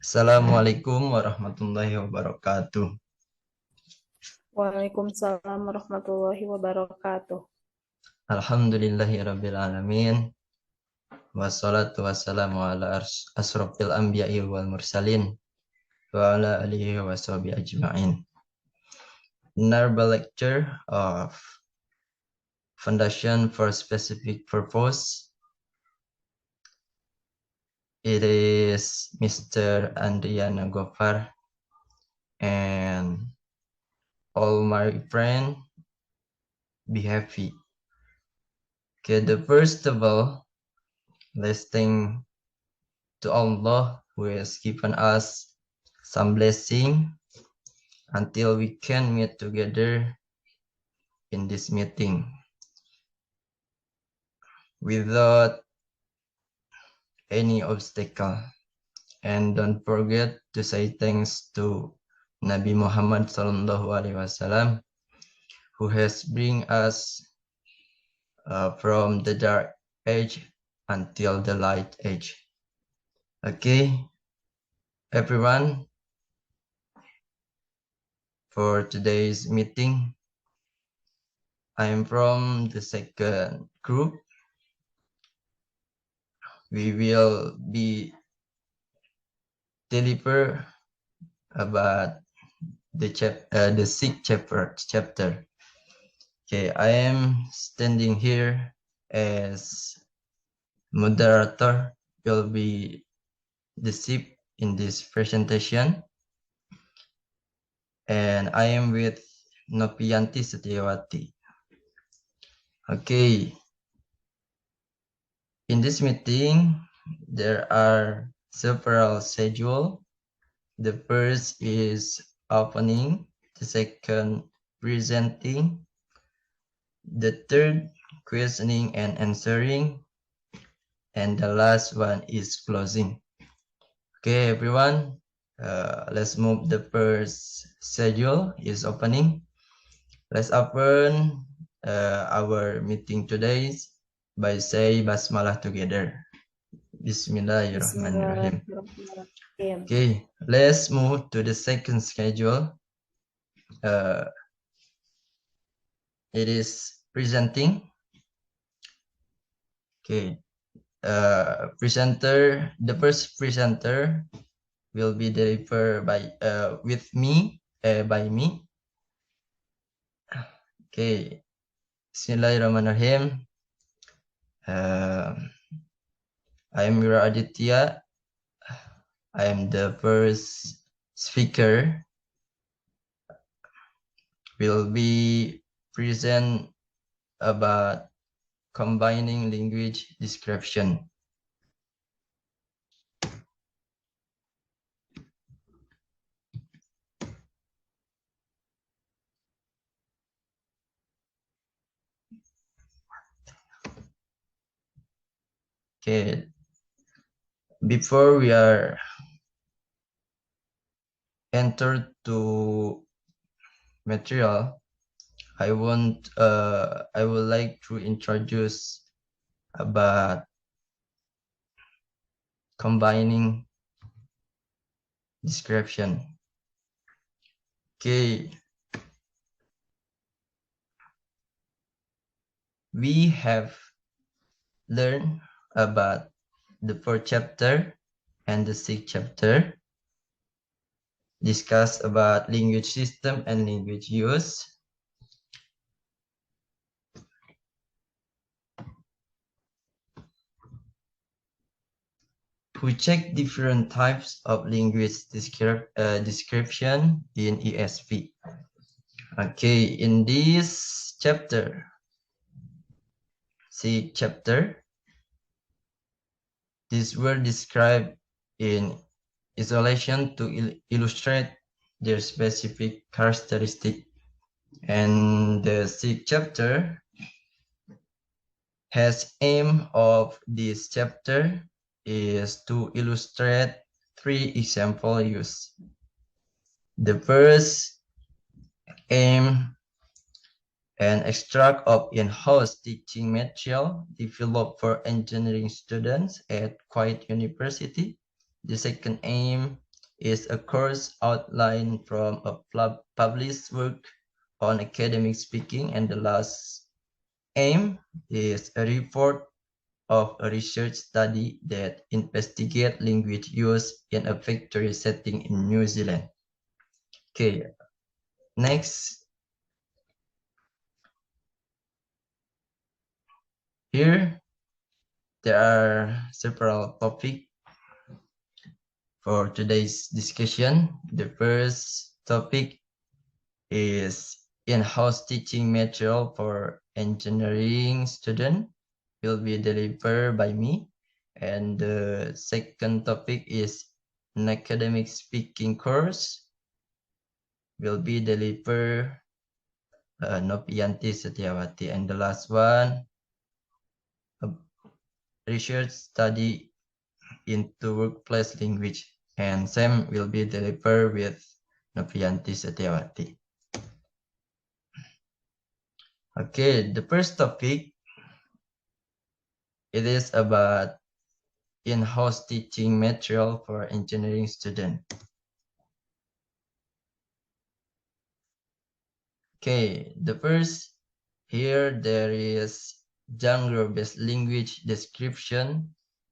Assalamualaikum warahmatullahi wabarakatuh. Waalaikumsalam warahmatullahi wabarakatuh. Alhamdulillahirabbil alamin. Wassalatu wassalamu ala asrofil anbiya'i wal mursalin wa ala alihi wa sahbihi ajma'in. Narba lecture of Foundation for Specific Purpose. It is Mr. Andriana Gofar and all my friend be happy. Okay, the first of all, let's thank to Allah who has given us some blessing until we can meet together in this meeting without any obstacle. And don't forget to say thanks to Nabi Muhammad Sallallahu Alaihi Wasallam who has bring us from the dark age until the light age. Okay, everyone, for today's meeting, I am from the second group. We will be deliver about the sixth chapter. Okay, I am standing here as moderator. Will be the SIP in this presentation, and I am with Nopianti Setiawati. Okay, in this meeting there are several schedules. The first is opening, the second presenting, the third questioning and answering, and the last one is closing. Okay, everyone, let's move. The first schedule is opening. Let's open our meeting today by say Basmalah together. Bismillahirrahmanirrahim. Bismillahirrahmanirrahim. Okay, let's move to the second schedule. It is presenting. Okay, the first presenter will be delivered by by me. Okay, Bismillahirrahmanirrahim. I am Mira Aditya. I am the first speaker. Will be present about combining language description. Okay, before we are entered to material, I would like to introduce about combining description. Okay, we have learned about the fourth chapter and the sixth chapter, discuss about language system and language use. We check different types of language description in ESV. Okay, in this chapter, these were described in isolation to illustrate their specific characteristic. And the sixth chapter has aim of this chapter is to illustrate three example use. The first aim an extract of in-house teaching material developed for engineering students at Kuwait University. The second aim is a course outline from a published work on academic speaking, and the last aim is a report of a research study that investigate language use in a factory setting in New Zealand. Okay, next. Here, there are several topics for today's discussion. The first topic is in-house teaching material for engineering student will be delivered by me. And the second topic is an academic speaking course will be delivered Nopianti Setiawati. And the last one, a research study into workplace language, and same will be delivered with Novianti Setiawati. Okay, the first topic, it is about in-house teaching material for engineering students. Okay, the first, here there is genre-based language description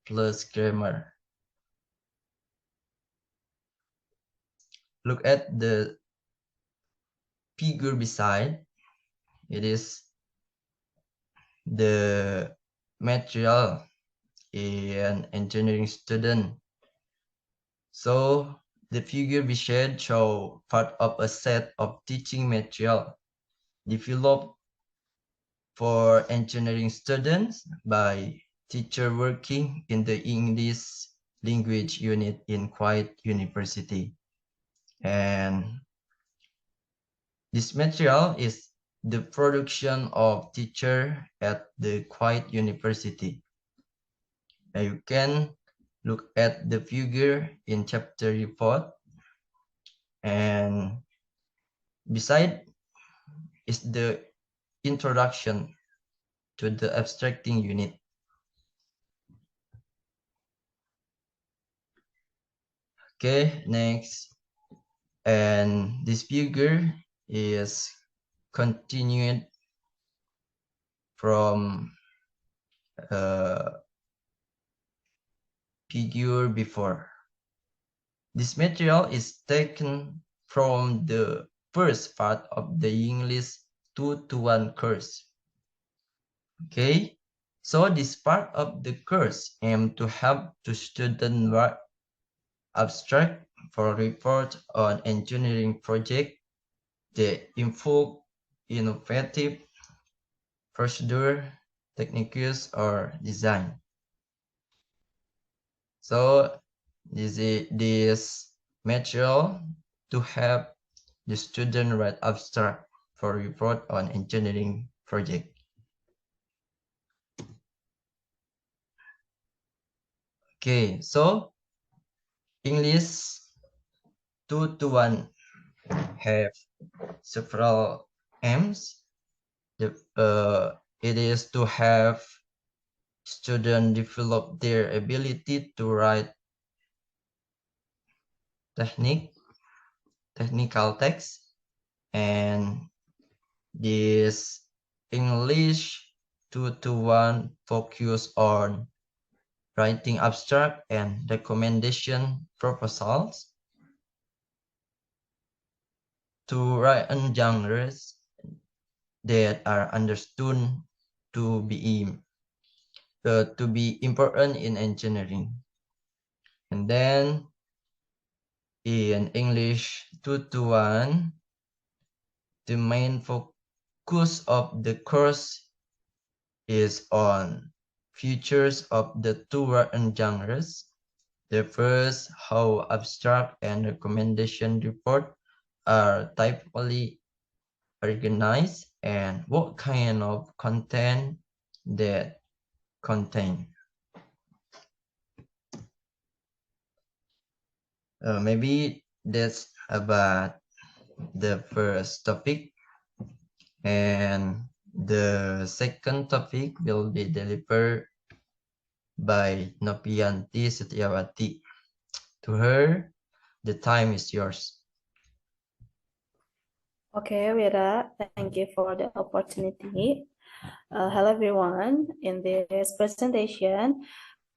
plus grammar. Look at the figure beside. It is the material in engineering student. So the figure beside show part of a set of teaching material developed for engineering students by teacher working in the English language unit in Kuwait University. And this material is the production of teacher at the Kuwait University. Now you can look at the figure in chapter report, and beside is the introduction to the abstracting unit. Okay, next. And this figure is continued from figure before. This material is taken from the first part of the English 2-1 course. Okay, so this part of the course aims to help the student write abstract for report on engineering project that involve innovative procedure, techniques, or design. So this material to help the student write abstract for report on engineering project. Okay, so English 2-1 have several aims. It is to have students develop their ability to write technical text, and this English 2-1 focus on writing abstract and recommendation proposals to write in genres that are understood to be important in engineering. And then in English 2-1, the main focus of the course is on features of the two written genres. The first, how abstract and recommendation report are typically organized and what kind of content that contain. Maybe that's about the first topic, and the second topic will be delivered by Nopianti Setiawati. To her, The time is yours. Okay, Wira, thank you for the opportunity. Hello, everyone. In this presentation,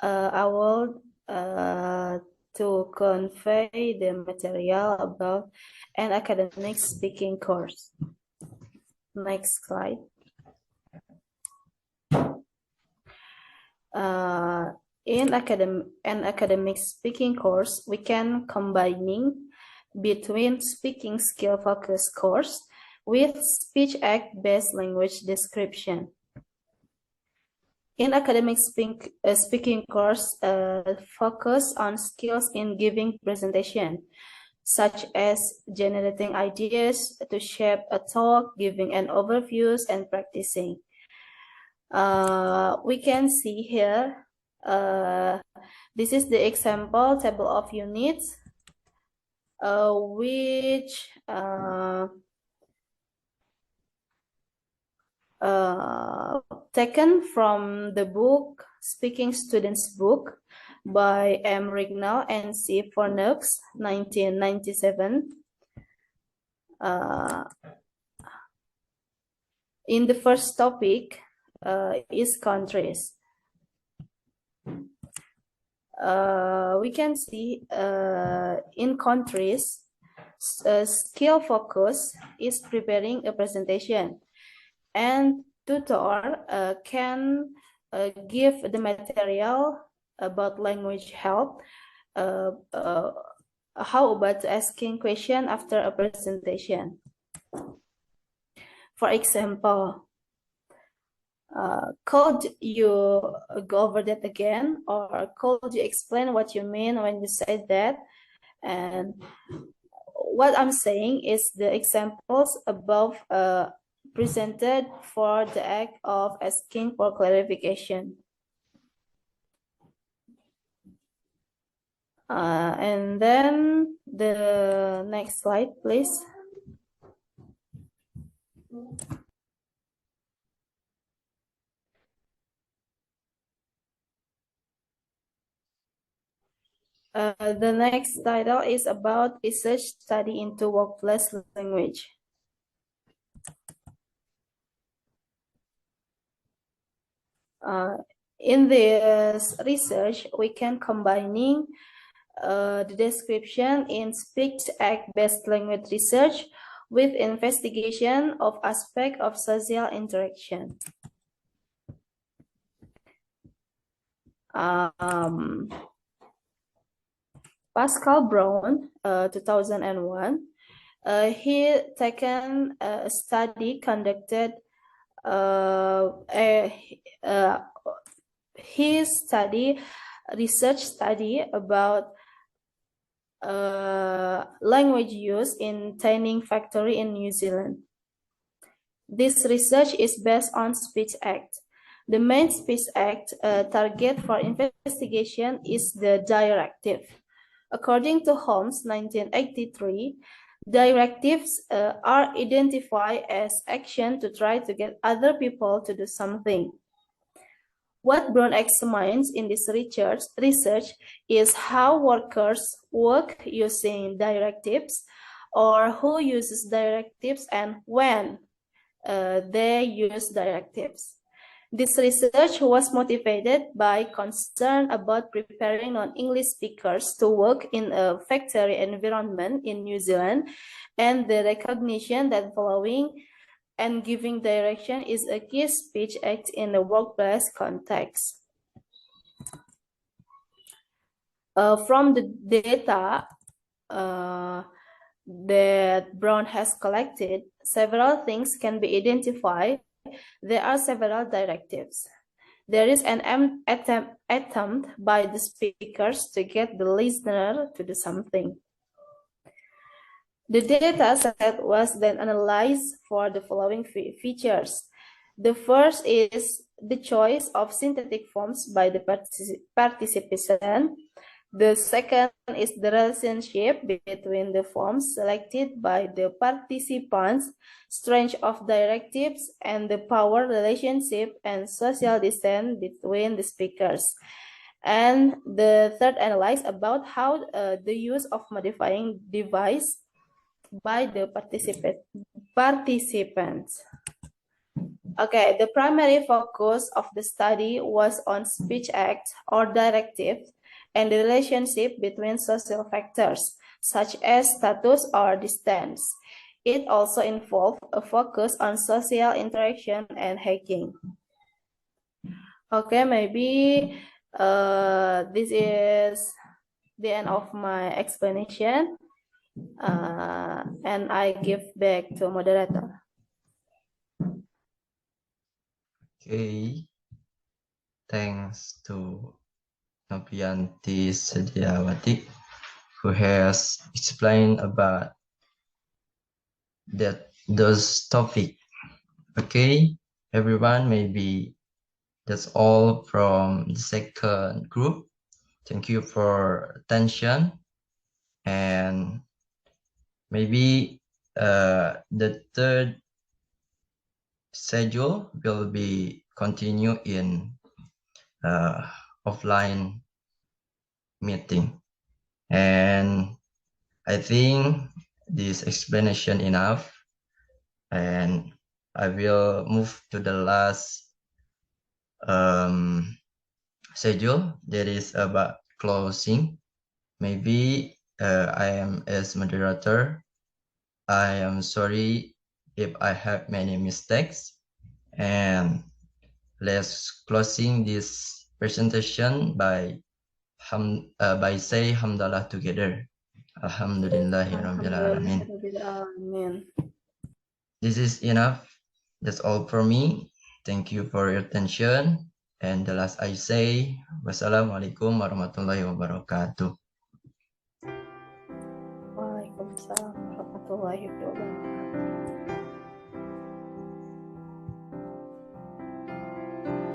I will to convey the material about an academic speaking course. Next slide. In an academic speaking course, we can combining between speaking skill focused course with speech act based language description. In academic speaking course, focus on skills in giving presentation, such as generating ideas to shape a talk, giving an overviews, and practicing. We can see here, this is the example table of units, which taken from the book Speaking Students Book by M. Rignall and C. Fornux, 1997. In the first topic is countries. We can see in countries, skill focus is preparing a presentation, and tutor can give the material about language help. How about asking question after a presentation? For example, could you go over that again, or could you explain what you mean when you said that? And what I'm saying is the examples above presented for the act of asking for clarification. And then the next slide, please. The next title is about research study into workplace language. In this research, we can combining the description in speech act based language research with investigation of aspect of social interaction. Pascal Brown, 2001, he taken a study conducted. His research study about language use in tanning factory in New Zealand. This research is based on Speech Act. The main Speech Act target for investigation is the directive. According to Holmes, 1983, directives are identified as action to try to get other people to do something. What Brown examines in this research is how workers work using directives, or who uses directives and when they use directives. This research was motivated by concern about preparing non-English speakers to work in a factory environment in New Zealand, and the recognition that following and giving direction is a key speech act in the workplace context. From the data that Brown has collected, several things can be identified. There are several directives. There is an attempt by the speakers to get the listener to do something. The data set was then analyzed for the following features. The first is the choice of synthetic forms by the participant. The second is the relationship between the forms selected by the participants, strength of directives, and the power relationship and social distance between the speakers. And the third analyze about how the use of modifying device by the participants. Okay, the primary focus of the study was on speech act or directive and the relationship between social factors, such as status or distance. It also involved a focus on social interaction and hacking. Okay, maybe this is the end of my explanation. And I give back to moderator. Okay, thanks to Noprianti Sediawati, who has explained about those topic. Okay, everyone, maybe that's all from the second group. Thank you for attention, and maybe the third schedule will be continue in offline meeting. And I think this explanation enough, and I will move to the last schedule that is about closing. Maybe I am as moderator. I am sorry if I have many mistakes, and let's closing this presentation by say hamdalah together. Alhamdulillahirabbil alamin. This is enough. That's all for me. Thank you for your attention. And the last I say, wassalamualaikum warahmatullahi wabarakatuh. Waalaikumsalam warahmatullahi wabarakatuh.